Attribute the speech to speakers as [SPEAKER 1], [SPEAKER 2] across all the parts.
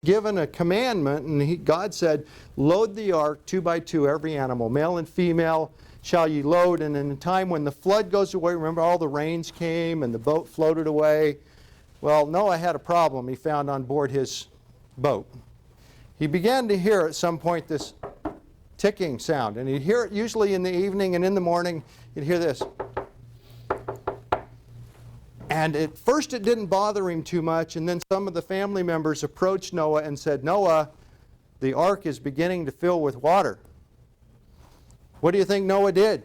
[SPEAKER 1] given a commandment, and God said, load the ark 2 by 2, every animal, male and female shall ye load. And in the time when the flood goes away, remember all the rains came and the boat floated away. Well, Noah had a problem he found on board his boat. He began to hear at some point this ticking sound, and he'd hear it usually in the evening, and in the morning you'd hear this. And at first it didn't bother him too much, and then some of the family members approached Noah and said, Noah, the ark is beginning to fill with water. What do you think Noah did?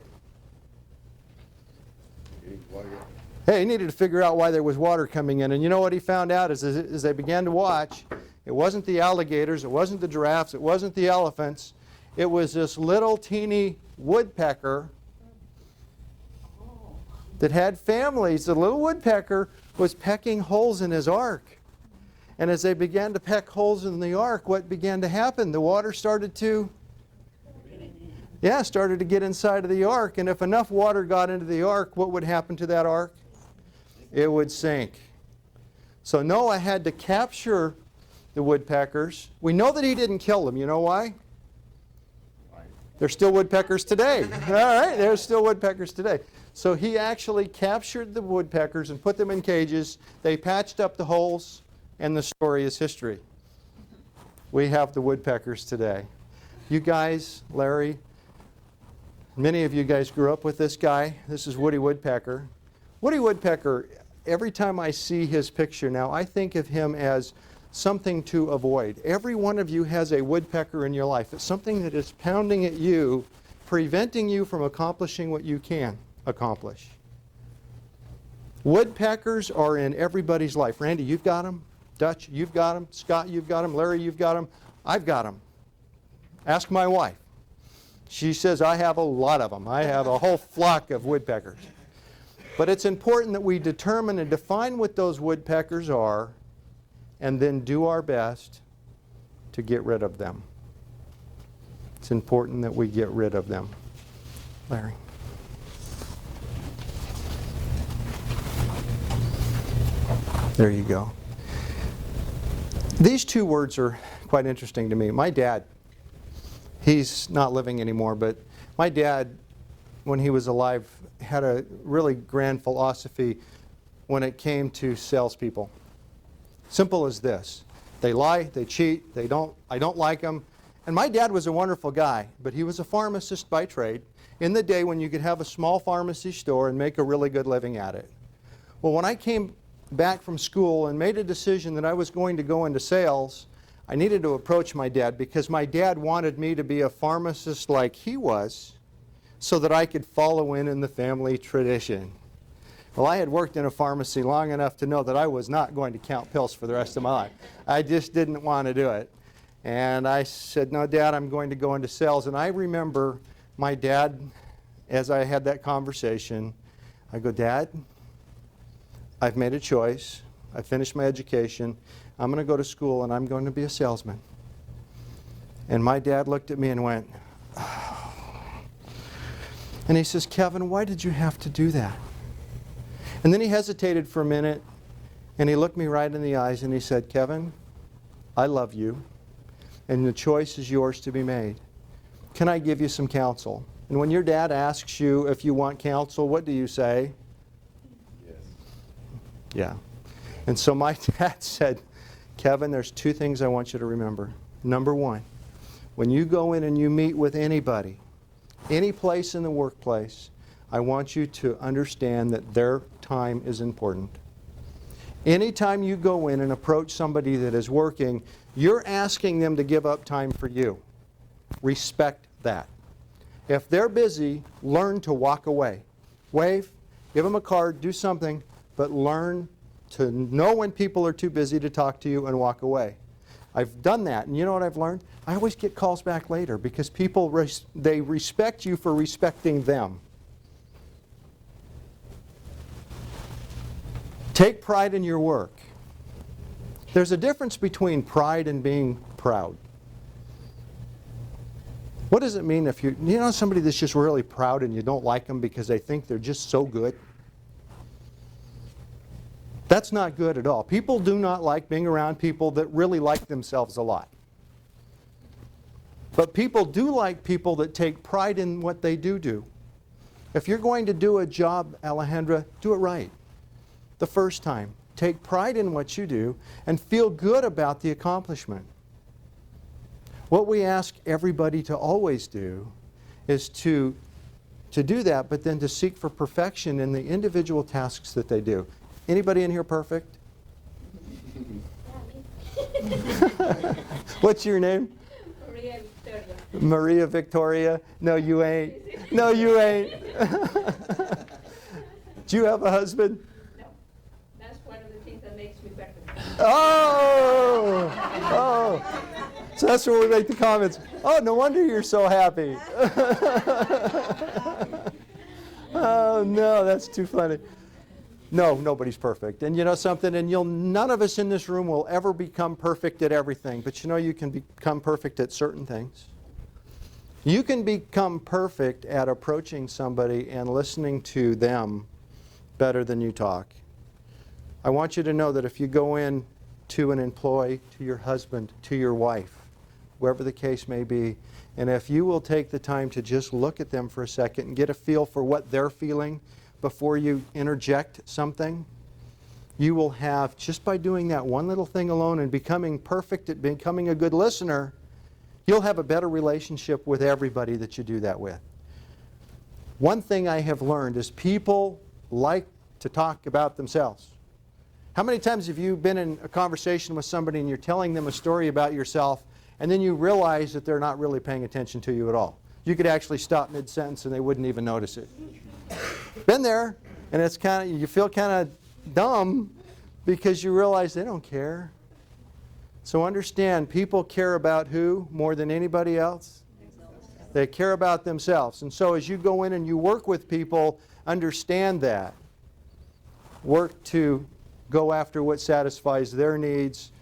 [SPEAKER 1] Hey, he needed to figure out why there was water coming in. And you know what he found out as they began to watch? It wasn't the alligators, it wasn't the giraffes, it wasn't the elephants. It was this little teeny woodpecker that had families. The little woodpecker was pecking holes in his ark. And as they began to peck holes in the ark, what began to happen? The water started to get inside of the ark. And if enough water got into the ark, what would happen to that ark? It would sink. So Noah had to capture the woodpeckers. We know that he didn't kill them. You know why? They're still woodpeckers today. All right, there's still woodpeckers today. So he actually captured the woodpeckers and put them in cages. They patched up the holes, and the story is history. We have the woodpeckers today. You guys, Larry, many of you guys grew up with this guy. This is Woody Woodpecker. Woody Woodpecker, every time I see his picture now, I think of him as something to avoid. Every one of you has a woodpecker in your life. It's something that is pounding at you, preventing you from accomplishing what you can accomplish. Woodpeckers are in everybody's life. Randy, you've got them. Dutch, you've got them. Scott, you've got them. Larry, you've got them. I've got them. Ask my wife. She says, I have a lot of them. I have a whole flock of woodpeckers. But it's important that we determine and define what those woodpeckers are, and then do our best to get rid of them. It's important that we get rid of them. Larry. There you go. These two words are quite interesting to me. My dad, he's not living anymore, but my dad, when he was alive, had a really grand philosophy when it came to salespeople. Simple as this. They lie, they cheat, I don't like them. And my dad was a wonderful guy, but he was a pharmacist by trade in the day when you could have a small pharmacy store and make a really good living at it. Well, when I came back from school and made a decision that I was going to go into sales, I needed to approach my dad because my dad wanted me to be a pharmacist like he was so that I could follow in the family tradition. Well, I had worked in a pharmacy long enough to know that I was not going to count pills for the rest of my life. I just didn't want to do it. And I said, no, Dad, I'm going to go into sales. And I remember my dad, as I had that conversation, I go, Dad, I've made a choice. I finished my education. I'm going to go to school and I'm going to be a salesman. And my dad looked at me and went, oh. And he says, Kevin, why did you have to do that? And then he hesitated for a minute, and he looked me right in the eyes, and he said, Kevin, I love you, and the choice is yours to be made. Can I give you some counsel? And when your dad asks you if you want counsel, what do you say? Yes. Yeah. And so my dad said, Kevin, there's two things I want you to remember. Number one, when you go in and you meet with anybody, any place in the workplace, I want you to understand that their time is important. Anytime you go in and approach somebody that is working, you're asking them to give up time for you. Respect that. If they're busy, learn to walk away. Wave, give them a card, do something, but learn to know when people are too busy to talk to you and walk away. I've done that, and you know what I've learned? I always get calls back later because people, they respect you for respecting them. Take pride in your work. There's a difference between pride and being proud. What does it mean if you know somebody that's just really proud and you don't like them because they think they're just so good? That's not good at all. People do not like being around people that really like themselves a lot. But people do like people that take pride in what they do. If you're going to do a job, Alejandra, do it right the first time. Take pride in what you do and feel good about the accomplishment. What we ask everybody to always do is to do that, but then to seek for perfection in the individual tasks that they do. Anybody in here perfect? What's your name?
[SPEAKER 2] Maria Victoria.
[SPEAKER 1] Maria Victoria? No, you ain't. No, you ain't. Do you have a husband?
[SPEAKER 2] No. That's one of the things that makes me better.
[SPEAKER 1] Oh! Oh! So that's where we make the comments. Oh, no wonder you're so happy. Oh, no, that's too funny. No, nobody's perfect. And you know something? And none of us in this room will ever become perfect at everything. But you know you can become perfect at certain things. You can become perfect at approaching somebody and listening to them better than you talk. I want you to know that if you go in to an employee, to your husband, to your wife, wherever the case may be, and if you will take the time to just look at them for a second and get a feel for what they're feeling before you interject something, you will have, just by doing that one little thing alone and becoming perfect at becoming a good listener, you'll have a better relationship with everybody that you do that with. One thing I have learned is people like to talk about themselves. How many times have you been in a conversation with somebody and you're telling them a story about yourself and then you realize that they're not really paying attention to you at all? You could actually stop mid-sentence and they wouldn't even notice it. Been there, and it's you feel kind of dumb because you realize they don't care. So understand, people care about who more than anybody else? They care about themselves. And so as you go in and you work with people, understand that. Work to go after what satisfies their needs.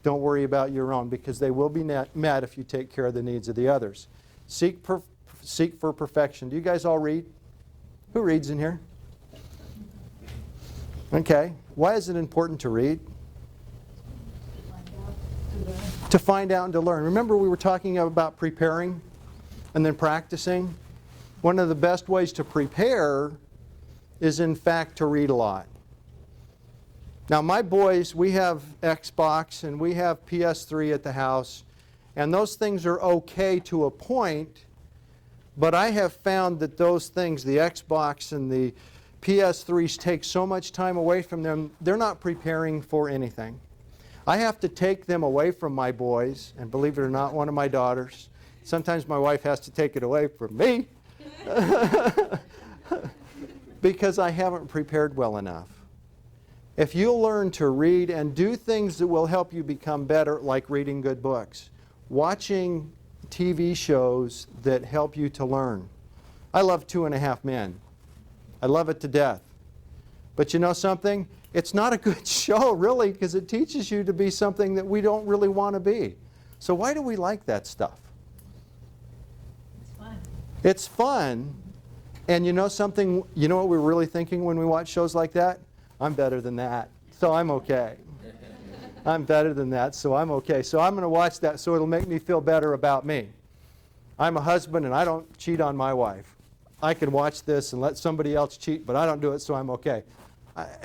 [SPEAKER 1] Don't worry about your own, because they will be met if you take care of the needs of the others. Seek for perfection. Do you guys all read? Who reads in here? Okay. Why is it important to read? To find out and to learn. Remember we were talking about preparing and then practicing? One of the best ways to prepare is in fact to read a lot. Now my boys, we have Xbox and we have PS3 at the house, and those things are okay to a point, but I have found that those things, the Xbox and the PS3s, take so much time away from them, they're not preparing for anything. I have to take them away from my boys, and believe it or not, one of my daughters. Sometimes my wife has to take it away from me because I haven't prepared well enough. If you'll learn to read and do things that will help you become better, like reading good books, watching TV shows that help you to learn. I love 2.5 Men. I love it to death. But you know something? It's not a good show, really, because it teaches you to be something that we don't really want to be. So why do we like that stuff?
[SPEAKER 3] It's fun.
[SPEAKER 1] It's fun. And you know something? You know what we're really thinking when we watch shows like that? I'm better than that, so I'm okay. I'm better than that, so I'm okay. So I'm going to watch that so it'll make me feel better about me. I'm a husband and I don't cheat on my wife. I can watch this and let somebody else cheat, but I don't do it, so I'm okay.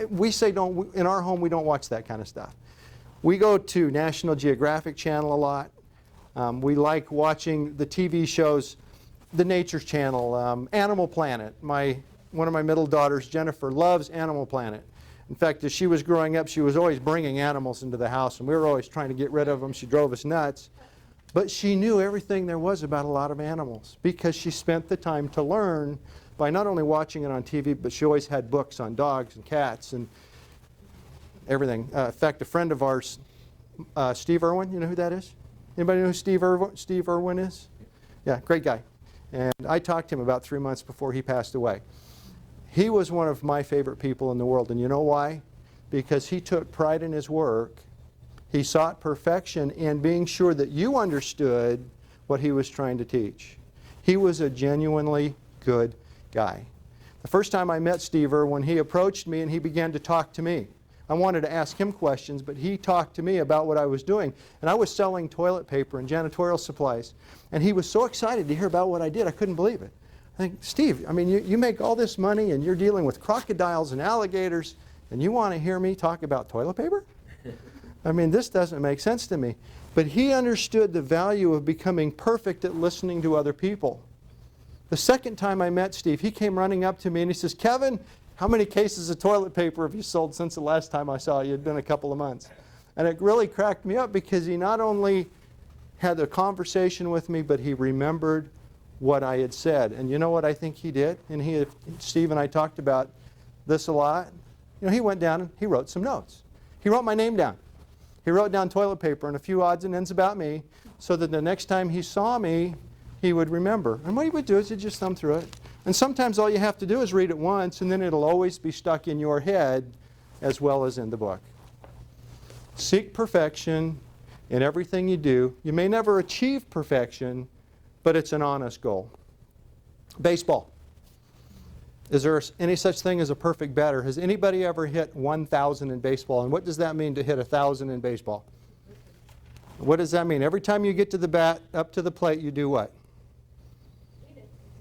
[SPEAKER 1] We say in our home we don't watch that kind of stuff. We go to National Geographic Channel a lot. We like watching the TV shows, the Nature Channel, Animal Planet. One of my middle daughters, Jennifer, loves Animal Planet. In fact, as she was growing up, she was always bringing animals into the house, and we were always trying to get rid of them. She drove us nuts. But she knew everything there was about a lot of animals because she spent the time to learn by not only watching it on TV, but she always had books on dogs and cats and everything. In fact, a friend of ours, Steve Irwin, you know who that is? Anybody know who Steve Irwin is? Yeah, great guy. And I talked to him about 3 months before he passed away. He was one of my favorite people in the world, and you know why? Because he took pride in his work. He sought perfection in being sure that you understood what he was trying to teach. He was a genuinely good guy. The first time I met Steve Irwin, he approached me and he began to talk to me. I wanted to ask him questions, but he talked to me about what I was doing. And I was selling toilet paper and janitorial supplies. And he was so excited to hear about what I did, I couldn't believe it. I think, Steve, I mean, you make all this money and you're dealing with crocodiles and alligators, and you want to hear me talk about toilet paper? I mean, this doesn't make sense to me. But he understood the value of becoming perfect at listening to other people. The second time I met Steve, he came running up to me and he says, Kevin, how many cases of toilet paper have you sold since the last time I saw you? It had been a couple of months. And it really cracked me up because he not only had a conversation with me, but he remembered what I had said. And you know what I think he did? And Steve and I talked about this a lot. You know, he went down and he wrote some notes. He wrote my name down. He wrote down toilet paper and a few odds and ends about me so that the next time he saw me, he would remember. And what he would do is he'd just thumb through it. And sometimes all you have to do is read it once, and then it'll always be stuck in your head as well as in the book. Seek perfection in everything you do. You may never achieve perfection, but it's an honest goal. Baseball. Is there any such thing as a perfect batter? Has anybody ever hit 1,000 in baseball? And what does that mean to hit 1,000 in baseball? What does that mean? Every time you get to the bat, up to the plate, you do what?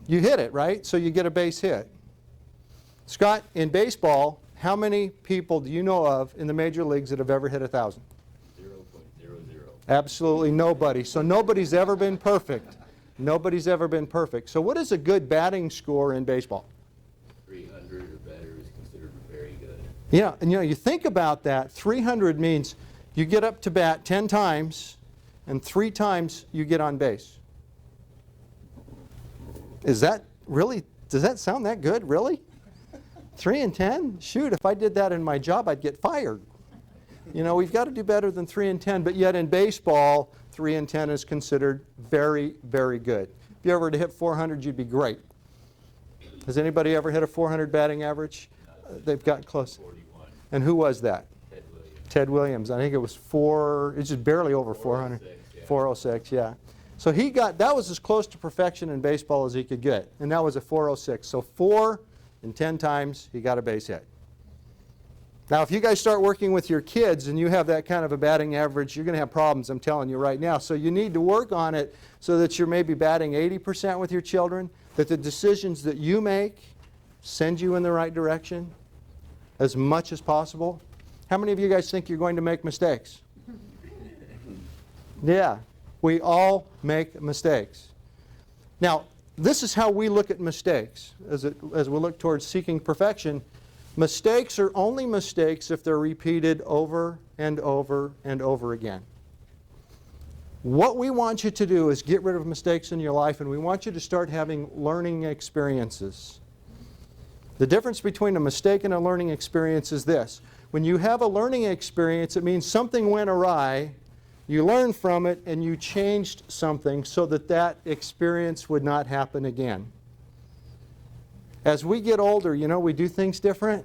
[SPEAKER 1] You hit it, right? So you get a base hit. Scott, in baseball, how many people do you know of in the major leagues that have ever hit 1,000?
[SPEAKER 4] 0.00.
[SPEAKER 1] Absolutely nobody. So nobody's ever been perfect. Nobody's ever been perfect. So what is a good batting score in baseball?
[SPEAKER 4] 300 or better is considered very good.
[SPEAKER 1] Yeah, and you think about that. 300 means you get up to bat 10 times, and 3 times you get on base. Is that really, does that sound that good, really? 3 and 10? Shoot, if I did that in my job, I'd get fired. You know, we've got to do better than 3 and 10, but yet in baseball, 3 and 10 is considered very, very good. If you ever were to hit 400, you'd be great. Has anybody ever hit a 400 batting average? They've got close.
[SPEAKER 4] 41.
[SPEAKER 1] And who was that?
[SPEAKER 4] Ted Williams.
[SPEAKER 1] Ted Williams. I think it was it's just barely over 400.
[SPEAKER 4] 406, yeah.
[SPEAKER 1] 406, yeah. So that was as close to perfection in baseball as he could get. And that was a 406. So 4 and 10 times he got a base hit. Now, if you guys start working with your kids and you have that kind of a batting average, you're going to have problems, I'm telling you right now. So you need to work on it so that you're maybe batting 80% with your children, that the decisions that you make send you in the right direction as much as possible. How many of you guys think you're going to make mistakes? Yeah, we all make mistakes. Now, this is how we look at mistakes as we look towards seeking perfection. Mistakes are only mistakes if they're repeated over and over and over again. What we want you to do is get rid of mistakes in your life, and we want you to start having learning experiences. The difference between a mistake and a learning experience is this. When you have a learning experience, it means something went awry, you learned from it, and you changed something so that that experience would not happen again. As we get older, we do things different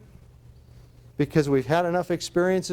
[SPEAKER 1] because we've had enough experiences